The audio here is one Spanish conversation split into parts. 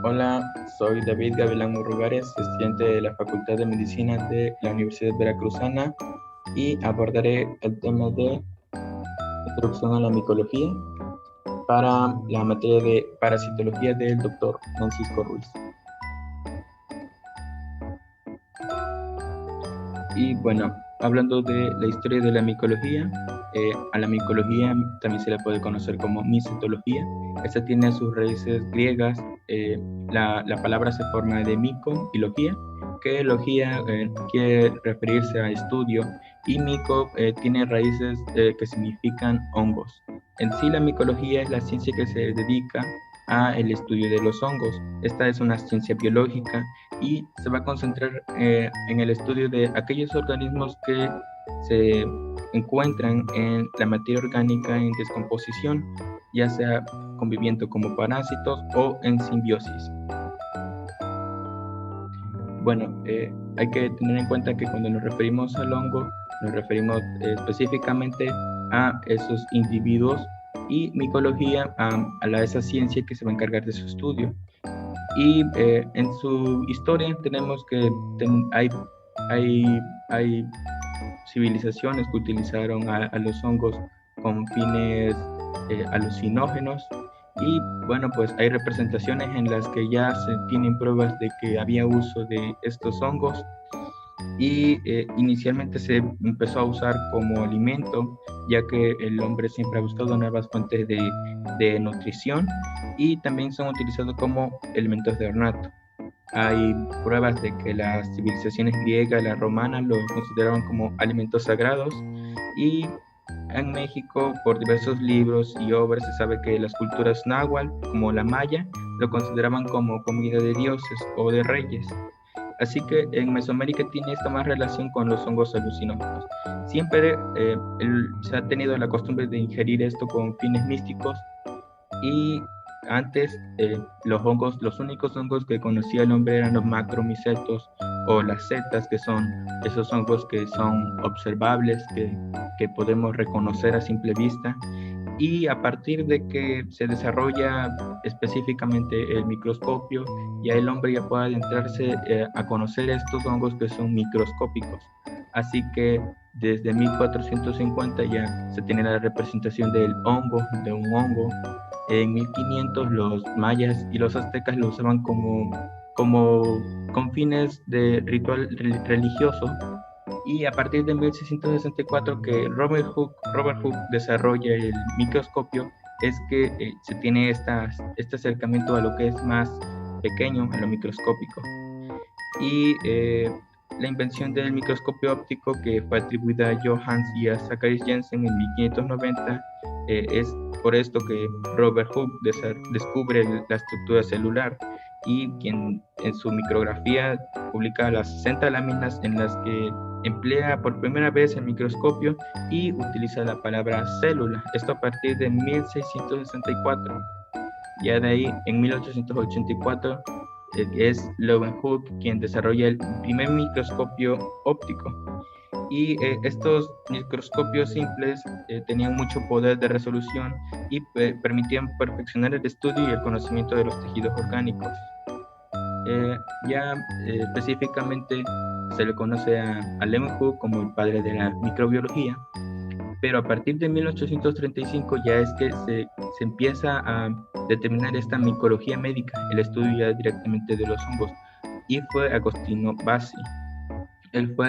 Hola, soy David Gavilán Murrugares, estudiante de la Facultad de Medicina de la Universidad Veracruzana y abordaré el tema de introducción a la micología para la materia de parasitología del doctor Francisco Ruiz. Y bueno, hablando de la historia de la micología, a la micología también se la puede conocer como micetología. Esta tiene sus raíces griegas. La palabra se forma de mico y logía, que logía quiere referirse a estudio, y mico tiene raíces que significan hongos. En sí, la micología es la ciencia que se dedica a el estudio de los hongos. Esta es una ciencia biológica y se va a concentrar en el estudio de aquellos organismos que se encuentran en la materia orgánica en descomposición, ya sea conviviendo como parásitos o en simbiosis. Bueno, hay que tener en cuenta que cuando nos referimos al hongo, nos referimos específicamente a esos individuos, y micología a esa ciencia que se va a encargar de su estudio. Y en su historia tenemos que hay civilizaciones que utilizaron a los hongos con fines alucinógenos, y bueno, pues hay representaciones en las que ya se tienen pruebas de que había uso de estos hongos, y inicialmente se empezó a usar como alimento, ya que el hombre siempre ha buscado nuevas fuentes de nutrición, y también son utilizados como elementos de ornato. Hay pruebas de que las civilizaciones griega y la romana lo consideraban como alimentos sagrados, y en México, por diversos libros y obras, se sabe que las culturas náhuatl, como la maya, lo consideraban como comida de dioses o de reyes. Así que en Mesoamérica tiene esta más relación con los hongos alucinógenos. Siempre se ha tenido la costumbre de ingerir esto con fines místicos, y antes los únicos hongos que conocía el hombre eran los macromicetos o las setas, que son esos hongos que son observables, que podemos reconocer a simple vista. Y a partir de que se desarrolla específicamente el microscopio, ya el hombre ya puede adentrarse a conocer estos hongos que son microscópicos. Así que desde 1450 ya se tiene la representación del hongo, de un hongo. En 1500 los mayas y los aztecas lo usaban con fines de ritual religioso, y a partir de 1664 que Robert Hooke desarrolla el microscopio, es que se tiene este acercamiento a lo que es más pequeño, a lo microscópico. Y la invención del microscopio óptico, que fue atribuida a Johans y a Zachary Jensen en 1590, es por esto que Robert Hooke descubre la estructura celular, y quien en su micrografía publica las 60 láminas en las que emplea por primera vez el microscopio y utiliza la palabra célula. Esto a partir de 1664. Ya de ahí, en 1884, es Leeuwenhoek quien desarrolla el primer microscopio óptico. Y estos microscopios simples tenían mucho poder de resolución y permitían perfeccionar el estudio y el conocimiento de los tejidos orgánicos. Específicamente se le conoce a Leeuwenhoek como el padre de la microbiología, pero a partir de 1835 ya es que se empieza a determinar esta micología médica, el estudio ya directamente de los hongos, y fue Agostino Bassi. Él fue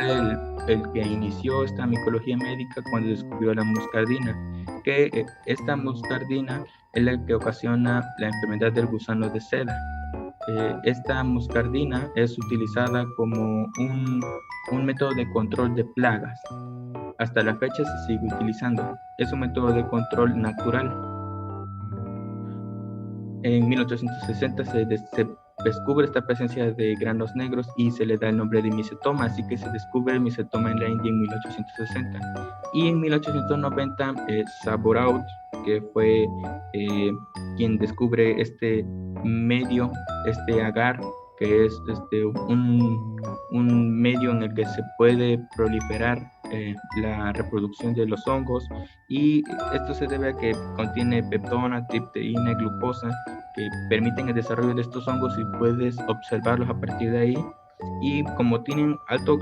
el que inició esta micología médica cuando descubrió la muscardina, que esta muscardina es la que ocasiona la enfermedad del gusano de seda. Esta muscardina es utilizada como un método de control de plagas. Hasta la fecha se sigue utilizando. Es un método de control natural. En 1860 se descubre esta presencia de granos negros y se le da el nombre de micetoma, así que se descubre el micetoma en la India en 1860. Y en 1890 Saburaud, que fue quien descubre este medio, este agar, que es un medio en el que se puede proliferar la reproducción de los hongos, y esto se debe a que contiene peptona, tripteína, glucosa, que permiten el desarrollo de estos hongos y puedes observarlos a partir de ahí. Y como tienen alto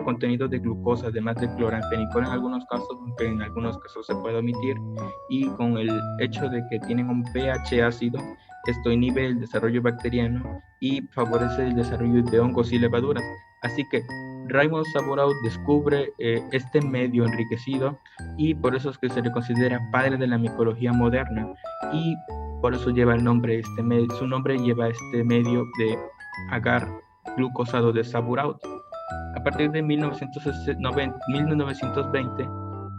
contenido de glucosa, además de cloranfenicol en algunos casos, aunque en algunos casos se puede omitir, y con el hecho de que tienen un pH ácido, esto inhibe el desarrollo bacteriano y favorece el desarrollo de hongos y levaduras. Así que Raymond Sabouroud descubre este medio enriquecido y por eso es que se le considera padre de la micología moderna, y por eso lleva el nombre, su nombre lleva este medio de agar glucosado de Sabouroud. A partir de 1920,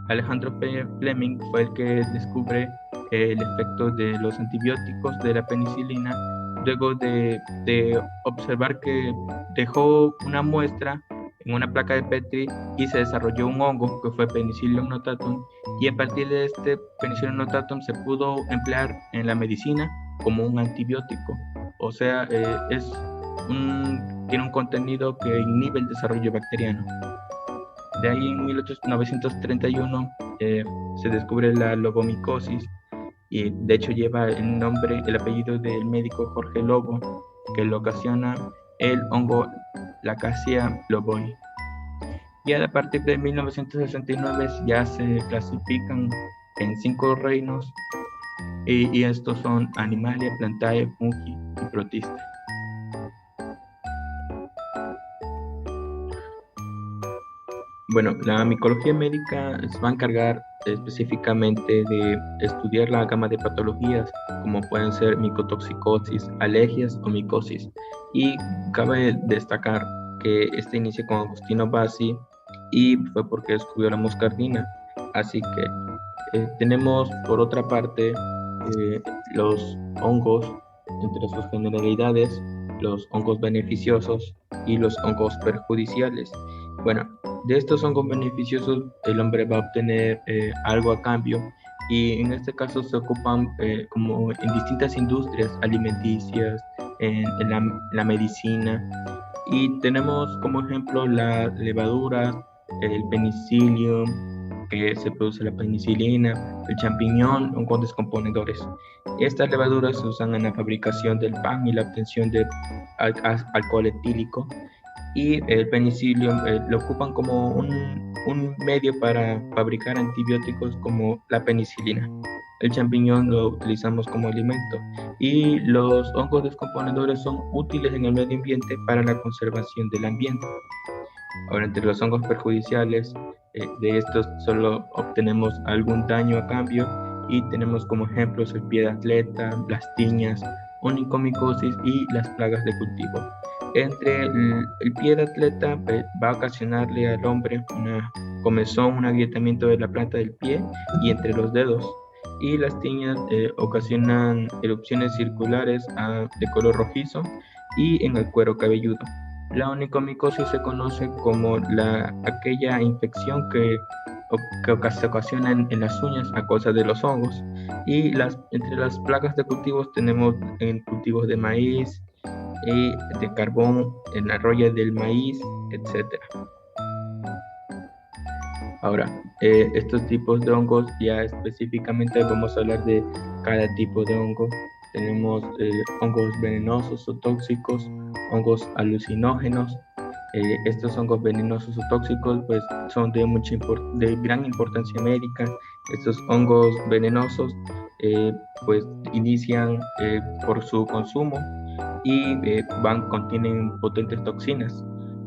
Alejandro Fleming fue el que descubre el efecto de los antibióticos de la penicilina, luego de observar que dejó una muestra en una placa de Petri y se desarrolló un hongo que fue Penicillium notatum, y a partir de este Penicillium notatum se pudo emplear en la medicina como un antibiótico. O sea, tiene un contenido que inhibe el desarrollo bacteriano. De ahí en 1931 se descubre la lobomicosis, y de hecho lleva el apellido del médico Jorge Lobo, que lo ocasiona el hongo Lacacia loboi. Y a partir de 1969 ya se clasifican en 5 reinos, y estos son Animalia, Plantae, Fungi y Protista. Bueno, la micología médica se va a encargar específicamente de estudiar la gama de patologías, como pueden ser micotoxicosis, alergias o micosis. Y cabe destacar que este inicia con Agostino Bassi y fue porque descubrió la moscardina. Así que tenemos por otra parte los hongos, entre sus generalidades, los hongos beneficiosos y los hongos perjudiciales. Bueno, de estos hongos beneficiosos el hombre va a obtener algo a cambio, y en este caso se ocupan como en distintas industrias alimenticias, en la medicina, y tenemos como ejemplo la levadura, el penicillium, que se produce la penicilina, el champiñón, hongos descomponedores. Estas levaduras se usan en la fabricación del pan y la obtención de alcohol etílico, y el penicillium lo ocupan como un medio para fabricar antibióticos como la penicilina. El champiñón lo utilizamos como alimento, y los hongos descomponedores son útiles en el medio ambiente para la conservación del ambiente. Ahora, entre los hongos perjudiciales, de estos solo obtenemos algún daño a cambio, y tenemos como ejemplos el pie de atleta, las tiñas, onicomicosis y las plagas de cultivo. Entre el pie de atleta va a ocasionarle al hombre una comezón, un agrietamiento de la planta del pie y entre los dedos, y las tiñas ocasionan erupciones circulares de color rojizo y en el cuero cabelludo. La onicomicosis se conoce como aquella infección que se ocasiona en las uñas a causa de los hongos. Y entre las plagas de cultivos tenemos en cultivos de maíz y de carbón, en la roya del maíz, etc. Ahora, estos tipos de hongos, ya específicamente vamos a hablar de cada tipo de hongo. Tenemos hongos venenosos o tóxicos, hongos alucinógenos. Estos hongos venenosos o tóxicos pues son de gran importancia médica. Estos hongos venenosos pues inician por su consumo y contienen potentes toxinas.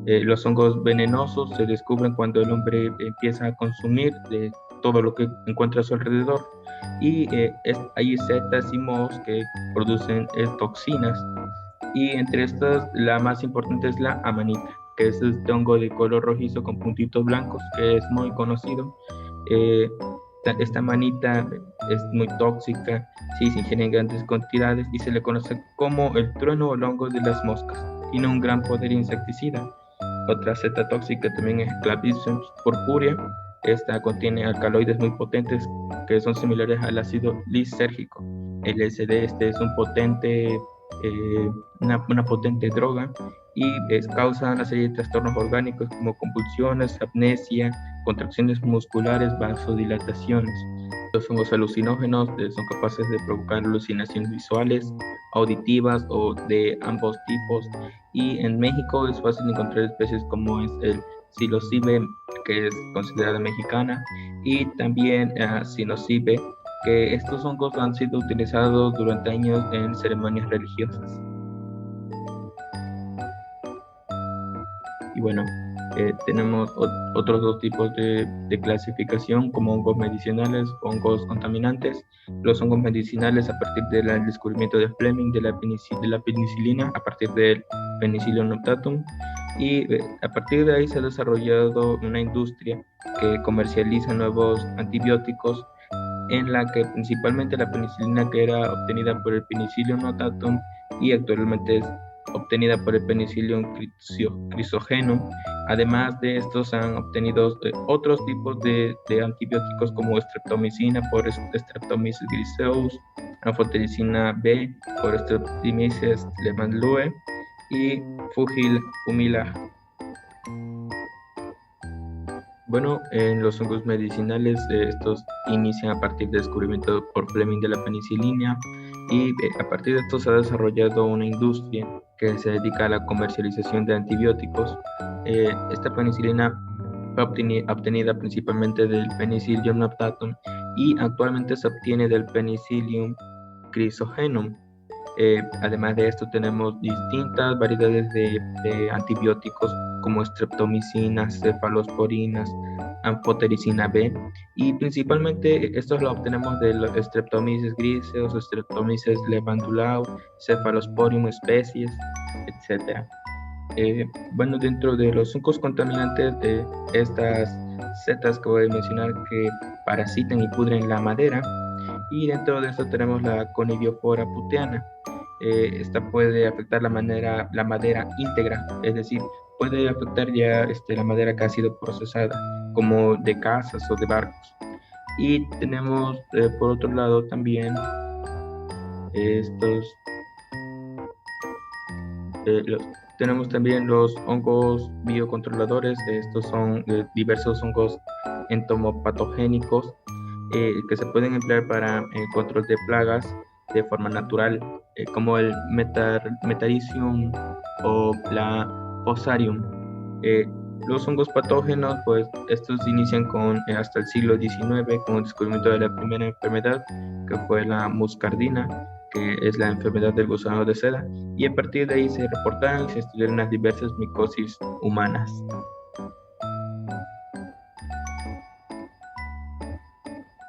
Los hongos venenosos se descubren cuando el hombre empieza a consumir de todo lo que encuentra a su alrededor, y hay setas y mohos que producen toxinas, y entre estas la más importante es la amanita, que es este hongo de color rojizo con puntitos blancos que es muy conocido. Esta amanita es muy tóxica si se ingiere en grandes cantidades y se le conoce como el trueno o el hongo de las moscas. Tiene un gran poder insecticida. Otra seta tóxica también es Clavisum purpurea. Esta contiene alcaloides muy potentes que son similares al ácido lisérgico. El LSD es una potente droga, y causa una serie de trastornos orgánicos como convulsiones, apnesia, contracciones musculares, vasodilataciones. Los hongos alucinógenos son capaces de provocar alucinaciones visuales, auditivas o de ambos tipos. Y en México es fácil encontrar especies como es el psilocibe, que es considerada mexicana, y también psilocibe, que estos hongos han sido utilizados durante años en ceremonias religiosas. Y bueno, tenemos otros dos tipos de clasificación, como hongos medicinales o hongos contaminantes. Los hongos medicinales, a partir del descubrimiento de Fleming de la penicilina, a partir del Penicillium notatum, y a partir de ahí se ha desarrollado una industria que comercializa nuevos antibióticos, en la que principalmente la penicilina, que era obtenida por el Penicillium notatum y actualmente es obtenida por el Penicillium chrysogenum. Además de estos, han obtenido otros tipos de antibióticos como streptomicina por Streptomyces griseus, anfotericina B por Streptomyces levandulue y fumila. Bueno, en los hongos medicinales, estos inician a partir del descubrimiento por Fleming de la penicilina, y a partir de esto se ha desarrollado una industria que se dedica a la comercialización de antibióticos. Esta penicilina fue obtenida principalmente del Penicillium notatum y actualmente se obtiene del Penicillium chrysogenum. Además de esto, tenemos distintas variedades de antibióticos como streptomicinas, cefalosporinas, anfotericina B, y principalmente estos lo obtenemos de los Streptomyces griseus, Streptomyces levandulae, Cephalosporium especies, etc. Bueno, dentro de los hongos contaminantes, estas setas que voy a mencionar que parasitan y pudren la madera, y dentro de esto tenemos la Conidiofora puteana. Esta puede afectar la madera íntegra, es decir, puede afectar ya la madera que ha sido procesada, como de casas o de barcos. Y tenemos por otro lado también tenemos también los hongos biocontroladores. Estos son diversos hongos entomopatogénicos que se pueden emplear para control de plagas de forma natural, como el Metarhizium o la Fusarium. Los hongos patógenos, pues estos inician hasta el siglo XIX con el descubrimiento de la primera enfermedad, que fue la muscardina, que es la enfermedad del gusano de seda, y a partir de ahí se reportaron y se estudiaron las diversas micosis humanas.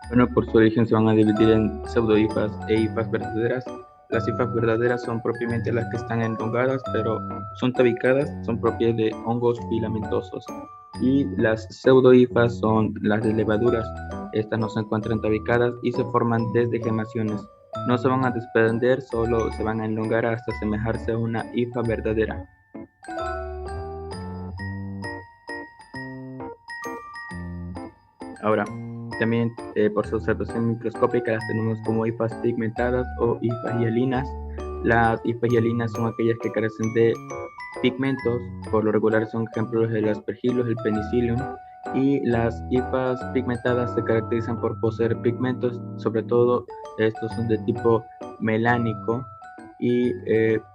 Bueno, por su origen se van a dividir en pseudohifas e hifas verdaderas. Las hifas verdaderas son propiamente las que están enlongadas, pero son tabicadas, son propias de hongos filamentosos. Y las pseudohifas son las de levaduras. Estas no se encuentran tabicadas y se forman desde gemaciones. No se van a desprender, solo se van a enlongar hasta asemejarse a una hifa verdadera. Ahora, también por su observación microscópica las tenemos como hifas pigmentadas o hifas hialinas. Las hifas hialinas son aquellas que carecen de pigmentos, por lo regular son ejemplos del aspergillus, el penicillium, y las hifas pigmentadas se caracterizan por poseer pigmentos, sobre todo estos son de tipo melánico, y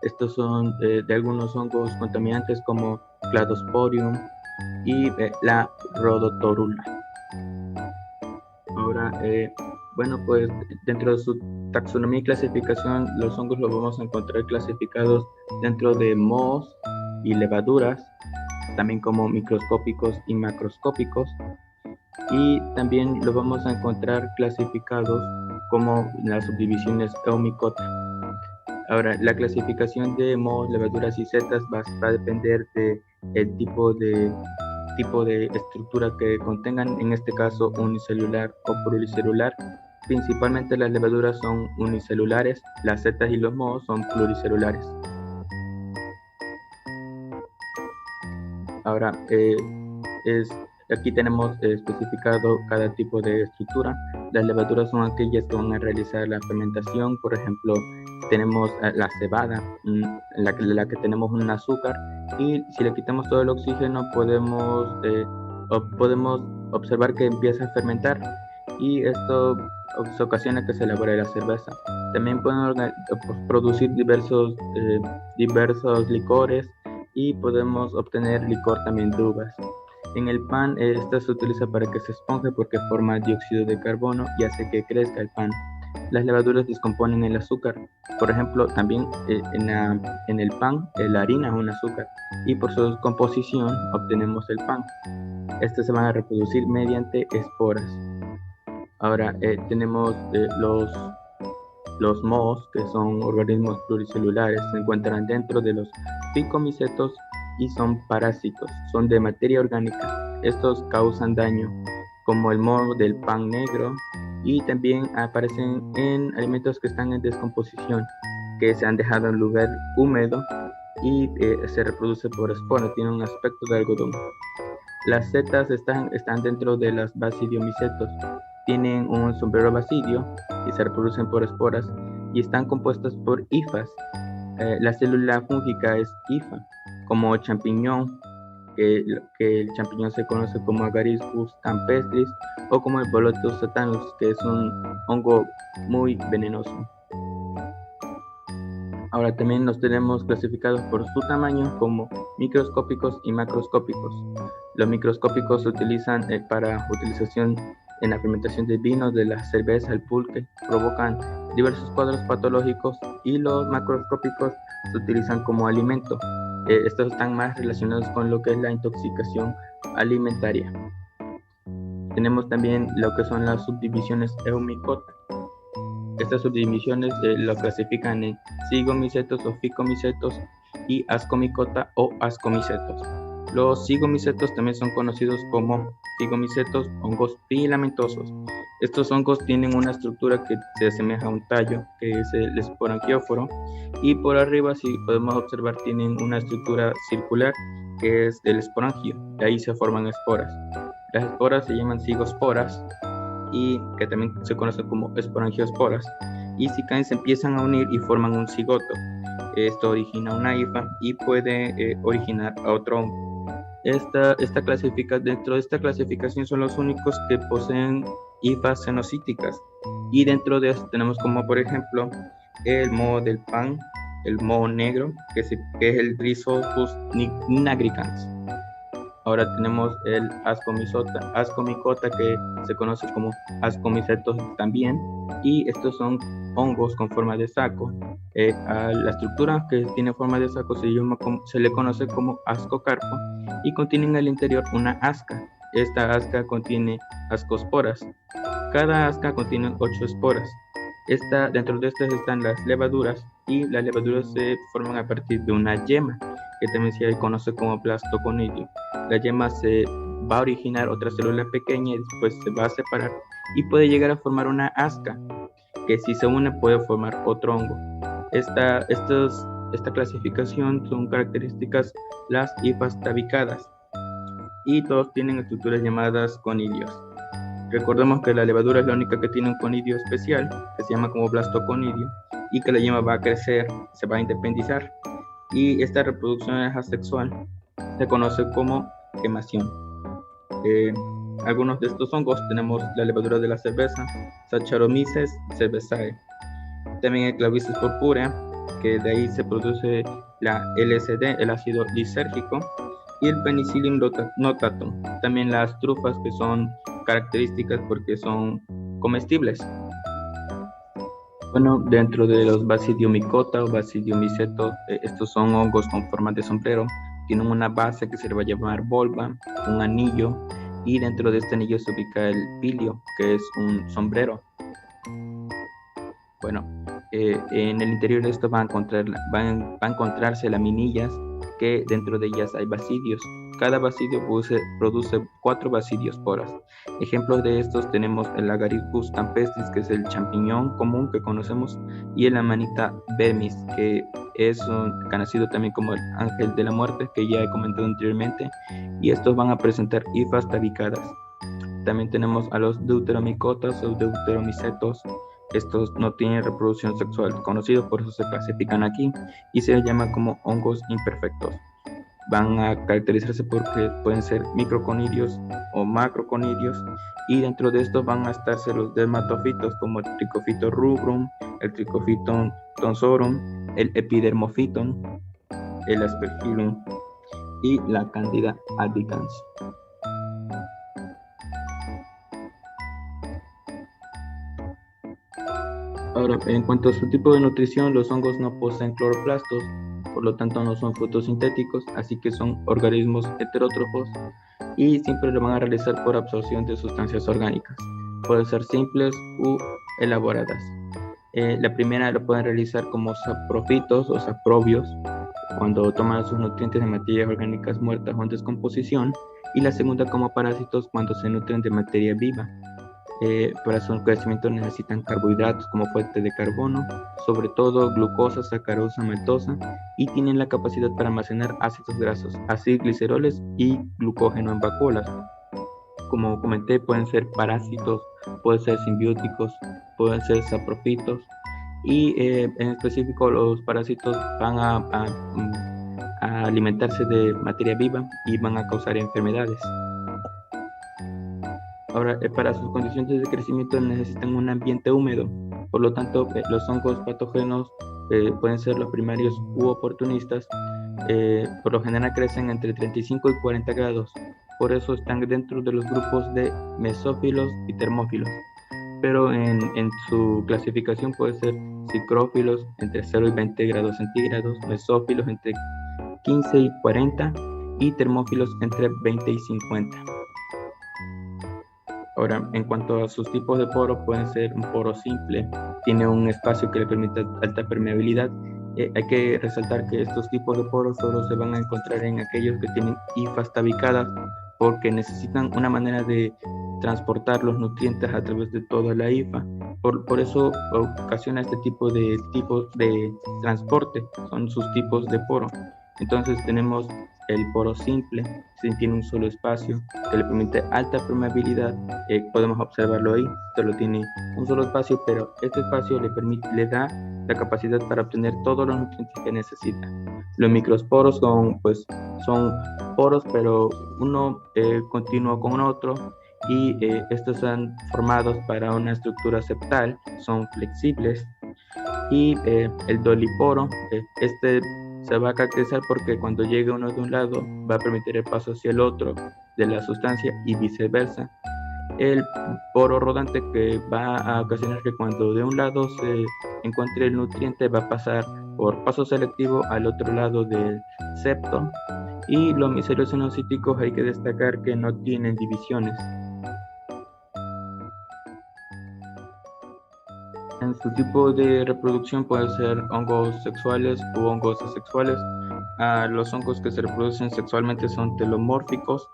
estos son de algunos hongos contaminantes como Cladosporium y la Rhodotorula. Ahora, bueno, pues dentro de su taxonomía y clasificación, los hongos los vamos a encontrar clasificados dentro de mohos y levaduras, también como microscópicos y macroscópicos, y también los vamos a encontrar clasificados como las subdivisiones Eumycota. Ahora, la clasificación de mohos, levaduras y setas va a depender del tipo de estructura que contengan, en este caso unicelular o pluricelular. Principalmente las levaduras son unicelulares, las setas y los mohos son pluricelulares. Ahora, aquí tenemos especificado cada tipo de estructura. Las levaduras son aquellas que van a realizar la fermentación. Por ejemplo, tenemos la cebada, en la que tenemos un azúcar, y si le quitamos todo el oxígeno podemos observar que empieza a fermentar, y esto ocasiona que se elabore la cerveza. También pueden producir diversos licores y podemos obtener licor también de uvas. En el pan, esta se utiliza para que se esponje porque forma dióxido de carbono y hace que crezca el pan. Las levaduras descomponen el azúcar. Por ejemplo, también en el pan, la harina es un azúcar y por su descomposición obtenemos el pan. Estos se van a reproducir mediante esporas. Ahora tenemos los mohos, que son organismos pluricelulares, se encuentran dentro de los ficomicetos y son parásitos, son de materia orgánica. Estos causan daño, como el moho del pan negro, y también aparecen en alimentos que están en descomposición, que se han dejado en lugar húmedo y se reproduce por esporas, tiene un aspecto de algodón. Las setas están dentro de las basidiomicetos, tienen un sombrero basidio y se reproducen por esporas y están compuestas por hifas. La célula fúngica es hifa, como champiñón, que el champiñón se conoce como Agaricus campestris o como el Boletus satanus, que es un hongo muy venenoso. Ahora también los tenemos clasificados por su tamaño como microscópicos y macroscópicos. Los microscópicos se utilizan para utilización en la fermentación de vino, de la cerveza, el pulque, provocan diversos cuadros patológicos, y los macroscópicos se utilizan como alimento. Estos están más relacionados con lo que es la intoxicación alimentaria. Tenemos también lo que son las subdivisiones Eumycota. Estas subdivisiones lo clasifican en zigomicetos o ficomicetos y ascomycota o ascomicetos. Los zigomicetos también son conocidos como figomicetos, hongos filamentosos. Estos hongos tienen una estructura que se asemeja a un tallo, que es el esporangióforo, y por arriba, si podemos observar, tienen una estructura circular, que es el esporangio. De ahí se forman esporas. Las esporas se llaman zigosporas, y que también se conocen como esporangiosporas, y si caen se empiezan a unir y forman un cigoto. Esto origina una hifa y puede originar a otro hongo. Dentro de esta clasificación son los únicos que poseen hifas cenocíticas, y dentro de esto tenemos como por ejemplo el moho del pan, el moho negro, que es el Rhizopus nigricans. Ahora tenemos el ascomycota, que se conoce como ascomicetos también, y estos son hongos con forma de saco. A la estructura que tiene forma de saco se le conoce como ascocarpo, y contiene en el interior una asca. Esta asca contiene ascosporas. Cada asca contiene 8 esporas. Dentro de estas están las levaduras, y las levaduras se forman a partir de una yema, que también se conoce como blastoconidio. La yema se va a originar otra célula pequeña y después se va a separar y puede llegar a formar una asca, que si se une puede formar otro hongo. Esta clasificación son características las hifas tabicadas, y todos tienen estructuras llamadas conidios. Recordemos que la levadura es la única que tiene un conidio especial, que se llama como blastoconidio, y que la yema va a crecer, se va a independizar, y esta reproducción es asexual, se conoce como gemación. Algunos de estos hongos tenemos la levadura de la cerveza, Saccharomyces cerevisiae, también el Clavisis purpurea, que de ahí se produce la LSD, el ácido lisérgico, y el Penicillium notatum, también las trufas, que son características porque son comestibles. Bueno, dentro de los Basidiomycota o Basidiomicetos, estos son hongos con forma de sombrero, tienen una base que se le va a llamar volva, un anillo, y dentro de este anillo se ubica el pilio, que es un sombrero. Bueno, en el interior de esto van a encontrarse laminillas, que dentro de ellas hay basidios. Cada basidio produce 4 basidiosporas. Ejemplos de estos tenemos el Agaricus campestris, que es el champiñón común que conocemos, y el Amanita vermis, que ha nacido también como el ángel de la muerte, que ya he comentado anteriormente, y estos van a presentar hifas tabicadas. También tenemos a los deuteromycotas o deuteromicetos. Estos no tienen reproducción sexual conocidos, por eso se clasifican aquí y se les llama como hongos imperfectos. van a caracterizarse porque pueden ser microconidios o macroconidios, y dentro de estos van a estarse los dermatofitos como el Trichophyton rubrum, el Trichophyton tonsorum, el Epidermophyton, el Aspergillum y la Candida albicans. Ahora, en cuanto a su tipo de nutrición, los hongos no poseen cloroplastos, por lo tanto no son fotosintéticos, así que son organismos heterótrofos y siempre lo van a realizar por absorción de sustancias orgánicas. Pueden ser simples u elaboradas. La primera lo pueden realizar como saprofitos o saprobios, cuando toman sus nutrientes de materias orgánicas muertas o en descomposición, y la segunda como parásitos cuando se nutren de materia viva. Para su crecimiento necesitan carbohidratos como fuente de carbono, sobre todo glucosa, sacarosa, maltosa, y tienen la capacidad para almacenar ácidos grasos, así gliceroles y glucógeno en vacuolas. Como comenté, pueden ser parásitos, pueden ser simbióticos, pueden ser saprofitos, y en específico los parásitos van a alimentarse de materia viva y van a causar enfermedades. Ahora, para sus condiciones de crecimiento necesitan un ambiente húmedo, por lo tanto, los hongos patógenos pueden ser los primarios u oportunistas, por lo general crecen entre 35 y 40 grados, por eso están dentro de los grupos de mesófilos y termófilos, pero en su clasificación puede ser psicrófilos entre 0 y 20 grados centígrados, mesófilos entre 15 y 40 y termófilos entre 20 y 50. Ahora, en cuanto a sus tipos de poros, pueden ser un poro simple, tiene un espacio que le permite alta permeabilidad. Hay que resaltar que estos tipos de poros solo se van a encontrar en aquellos que tienen hifas tabicadas, porque necesitan una manera de transportar los nutrientes a través de toda la hifa. Por eso ocasiona este tipo de transporte, son sus tipos de poro. Entonces tenemos el poro simple, tiene un solo espacio que le permite alta permeabilidad, podemos observarlo ahí, solo tiene un solo espacio, pero este espacio le da la capacidad para obtener todos los nutrientes que necesita. Los microsporos son poros, pero uno continuo con otro, y estos son formados para una estructura septal, son flexibles, y el doliporo, se va a caracterizar porque cuando llegue uno de un lado va a permitir el paso hacia el otro de la sustancia y viceversa. El poro rodante, que va a ocasionar que cuando de un lado se encuentre el nutriente va a pasar por paso selectivo al otro lado del septo. Y los micelios xenocíticos hay que destacar que no tienen divisiones. En su tipo de reproducción puede ser hongos sexuales u hongos asexuales. Los hongos que se reproducen sexualmente son telomórficos.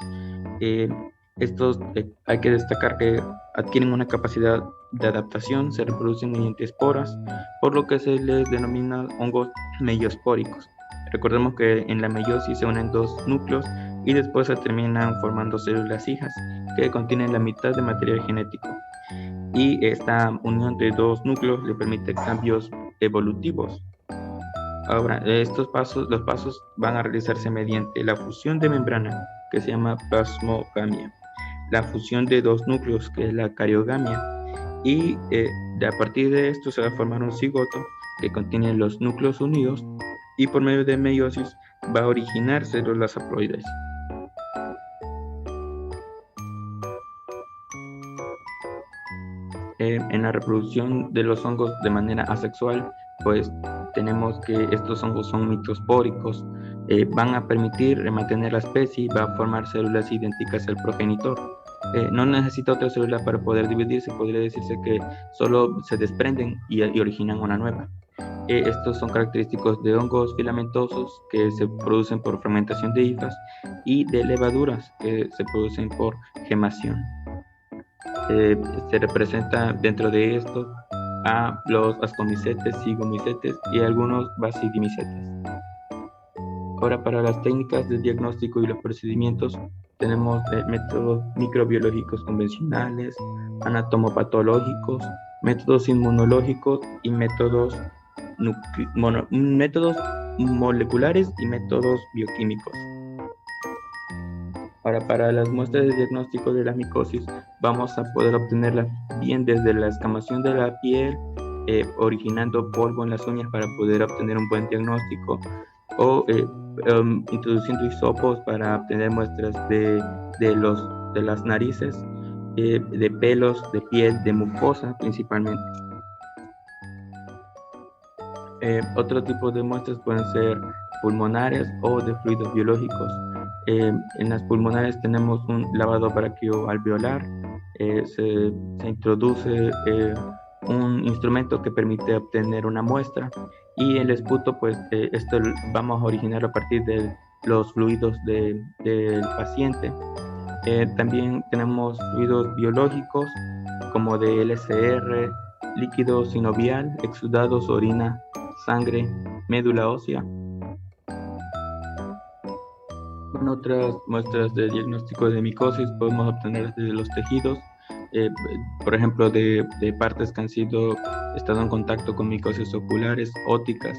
Estos hay que destacar que adquieren una capacidad de adaptación, se reproducen mediante esporas, por lo que se les denomina hongos meiospóricos. Recordemos que en la meiosis se unen dos núcleos y después se terminan formando células hijas que contienen la mitad de material genético. Y esta unión de dos núcleos le permite cambios evolutivos. Ahora, los pasos van a realizarse mediante la fusión de membrana, que se llama plasmogamia, la fusión de dos núcleos, que es la cariogamia, y a partir de esto se va a formar un cigoto que contiene los núcleos unidos, y por medio de meiosis va a originar células haploides. En la reproducción de los hongos de manera asexual, pues tenemos que estos hongos son microspóricos, van a permitir mantener la especie, va a formar células idénticas al progenitor. No necesita otra célula para poder dividirse, podría decirse que solo se desprenden y originan una nueva. Estos son característicos de hongos filamentosos que se producen por fermentación de hifas y de levaduras que se producen por gemación. Se representa dentro de estos a los ascomicetes, zigomicetes y algunos basidimicetes. Ahora, para las técnicas de diagnóstico y los procedimientos, tenemos métodos microbiológicos convencionales, anatomopatológicos, métodos inmunológicos y métodos moleculares y métodos bioquímicos. Ahora, para las muestras de diagnóstico de la micosis, vamos a poder obtenerla bien desde la escamación de la piel, originando polvo en las uñas para poder obtener un buen diagnóstico, o introduciendo hisopos para obtener muestras de las narices, de pelos, de piel, de mucosa principalmente. Otro tipo de muestras pueden ser pulmonares o de fluidos biológicos. En las pulmonares tenemos un lavado braquioalveolar, se introduce un instrumento que permite obtener una muestra, y el esputo, pues esto vamos a originar a partir de los fluidos del paciente. También tenemos fluidos biológicos como de LCR, líquido sinovial, exudados, orina, sangre, médula ósea. Con otras muestras de diagnóstico de micosis podemos obtener desde los tejidos, por ejemplo, de partes que han estado en contacto con micosis oculares, ópticas,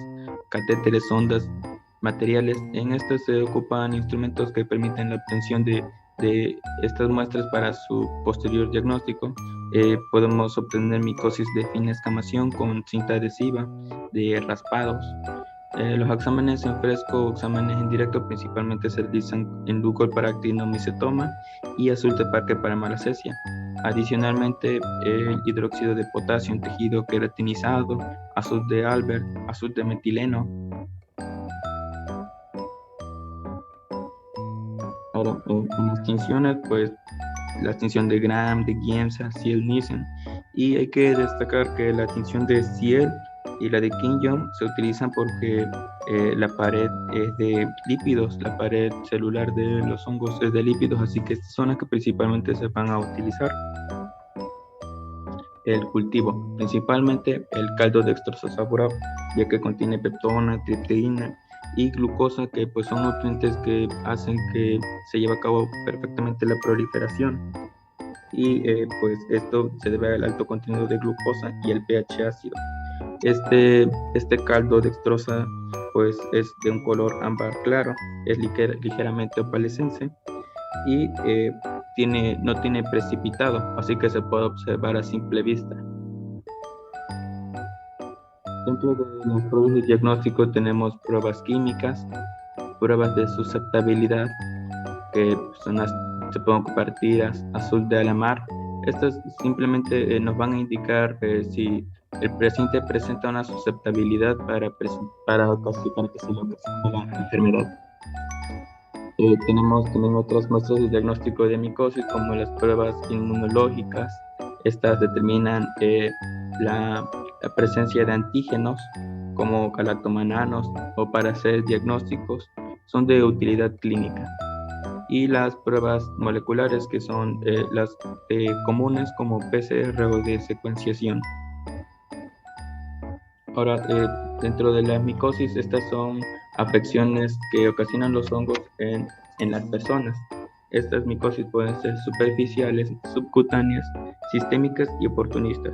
catéteres, sondas, materiales. En estos se ocupan instrumentos que permiten la obtención de estas muestras para su posterior diagnóstico. Podemos obtener micosis de fina escamación con cinta adhesiva, de raspados. Los exámenes en fresco o exámenes en directo principalmente se realizan en leucoparactinomicetoma y azul de Parker para malacesia. Adicionalmente, el hidróxido de potasio en tejido queratinizado, azul de Albert, azul de metileno. Ahora, en las tinciones, pues la tinción de Gram, de Giemsa, Ciel-Nielsen. Y hay que destacar que la tinción de Ciel y la de King-Young se utilizan porque la pared es de lípidos, la pared celular de los hongos es de lípidos, así que son las que principalmente se van a utilizar. El cultivo, principalmente el caldo dextroso saboral, ya que contiene peptona, tripteína y glucosa, que pues son nutrientes que hacen que se lleve a cabo perfectamente la proliferación. Y pues esto se debe al alto contenido de glucosa y el pH ácido. Este caldo dextrosa pues es de un color ámbar claro, es ligeramente opalescente y no tiene precipitado, así que se puede observar a simple vista. Dentro de los pruebas de diagnóstico tenemos pruebas químicas, pruebas de susceptibilidad, que se pueden ocupar tiras, azul de alamar. Estas simplemente nos van a indicar si el paciente presenta una susceptibilidad para clasificar que se lo que es la enfermedad. Tenemos también otras muestras de diagnóstico de micosis, como las pruebas inmunológicas. Estas determinan la presencia de antígenos como galactomananos, o para hacer diagnósticos son de utilidad clínica. Y las pruebas moleculares, que son las comunes como PCR o de secuenciación. Ahora, dentro de la micosis, estas son afecciones que ocasionan los hongos en las personas. Estas micosis pueden ser superficiales, subcutáneas, sistémicas y oportunistas.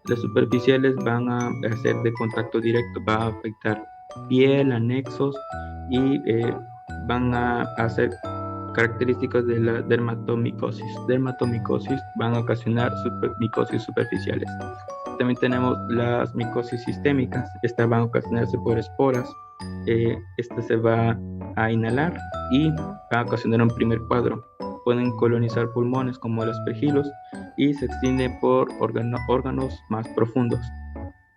Las superficiales van a ser de contacto directo, va a afectar piel, anexos, y van a hacer características de la dermatomicosis. Dermatomicosis van a ocasionar micosis superficiales. También tenemos las micosis sistémicas. Estas van a ocasionarse por esporas. Esta se va a inhalar y va a ocasionar un primer cuadro. Pueden colonizar pulmones como los aspergilos y se extiende por órganos más profundos.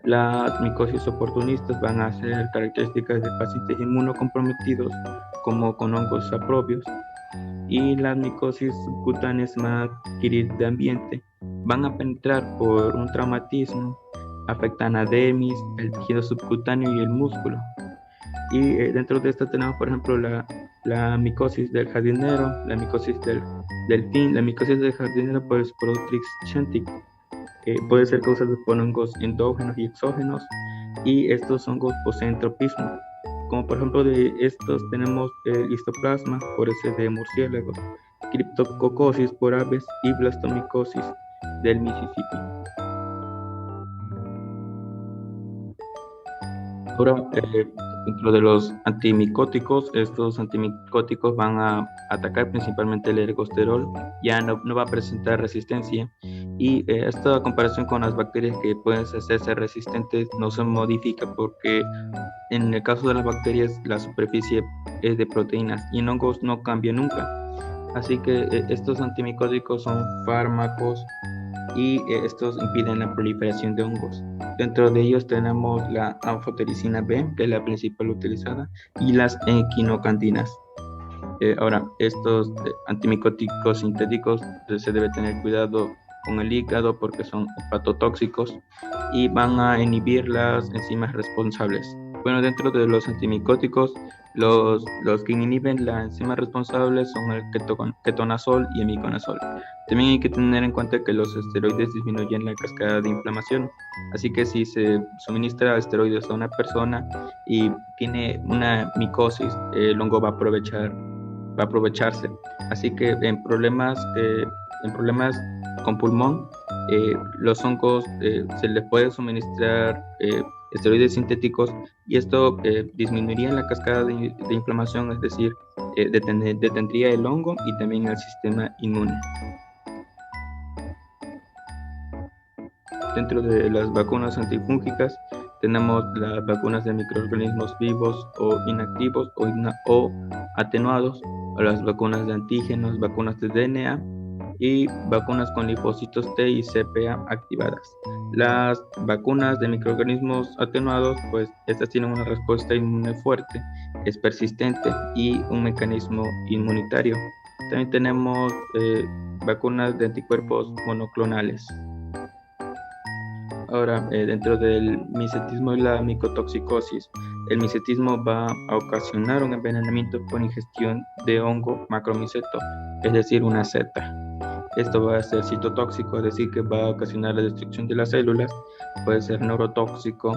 Las micosis oportunistas van a ser características de pacientes inmunocomprometidos, como con hongos saprobios. Y las micosis subcutáneas van a adquirir de ambiente, van a penetrar por un traumatismo, afectan a dermis, el tejido subcutáneo y el músculo. Y dentro de esta tenemos, por ejemplo, la micosis del jardinero, la micosis del delfín. La micosis del jardinero, pues, Protrix chantic, puede ser causada por hongos endógenos y exógenos, y estos hongos poseen tropismo. Como por ejemplo de estos tenemos el histoplasma, por ese de murciélagos, criptococosis por aves y blastomicosis del Mississippi. Ahora, Dentro de los antimicóticos, estos antimicóticos van a atacar principalmente el ergosterol, ya no va a presentar resistencia, y esta comparación con las bacterias que pueden hacerse resistentes no se modifica porque en el caso de las bacterias la superficie es de proteínas y en hongos no cambia nunca. Así que estos antimicóticos son fármacos y estos impiden la proliferación de hongos. Dentro de ellos tenemos la anfotericina B, que es la principal utilizada, y las equinocandinas. Ahora, estos antimicóticos sintéticos se debe tener cuidado con el hígado porque son hepatotóxicos y van a inhibir las enzimas responsables. Bueno, dentro de los antimicóticos, los que inhiben la enzima responsable son el ketonazol y el miconazol. También hay que tener en cuenta que los esteroides disminuyen la cascada de inflamación, así que si se suministra esteroides a una persona y tiene una micosis, el hongo va a aprovecharse. Así que en problemas con pulmón, los hongos se les puede suministrar esteroides sintéticos y esto disminuiría la cascada de inflamación, es decir, detendría el hongo y también el sistema inmune. Dentro de las vacunas antifúngicas tenemos las vacunas de microorganismos vivos o inactivos o atenuados, o las vacunas de antígenos, vacunas de DNA y vacunas con linfocitos T y CPA activadas. Las vacunas de microorganismos atenuados, pues estas tienen una respuesta inmune fuerte, es persistente y un mecanismo inmunitario. También tenemos vacunas de anticuerpos monoclonales. Ahora, dentro del micetismo y la micotoxicosis, el micetismo va a ocasionar un envenenamiento por ingestión de hongo macromiceto, es decir, una seta. Esto va a ser citotóxico, es decir, que va a ocasionar la destrucción de las células, puede ser neurotóxico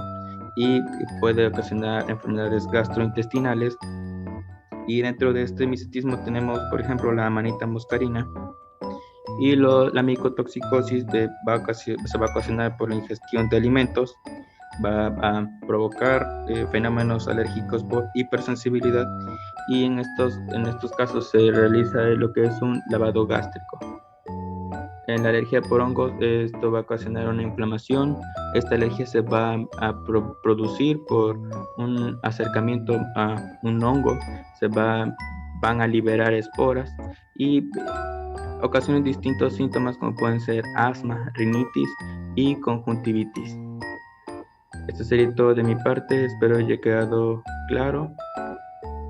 y puede ocasionar enfermedades gastrointestinales. Y dentro de este micetismo tenemos, por ejemplo, la amanita muscarina. Y la micotoxicosis se va a ocasionar por la ingestión de alimentos, va a provocar fenómenos alérgicos por hipersensibilidad y en estos casos se realiza lo que es un lavado gástrico. En la alergia por hongos, esto va a ocasionar una inflamación. Esta alergia se va a producir por un acercamiento a un hongo, van a liberar esporas y ocasionan distintos síntomas como pueden ser asma, rinitis y conjuntivitis. Esto sería todo de mi parte, espero haya quedado claro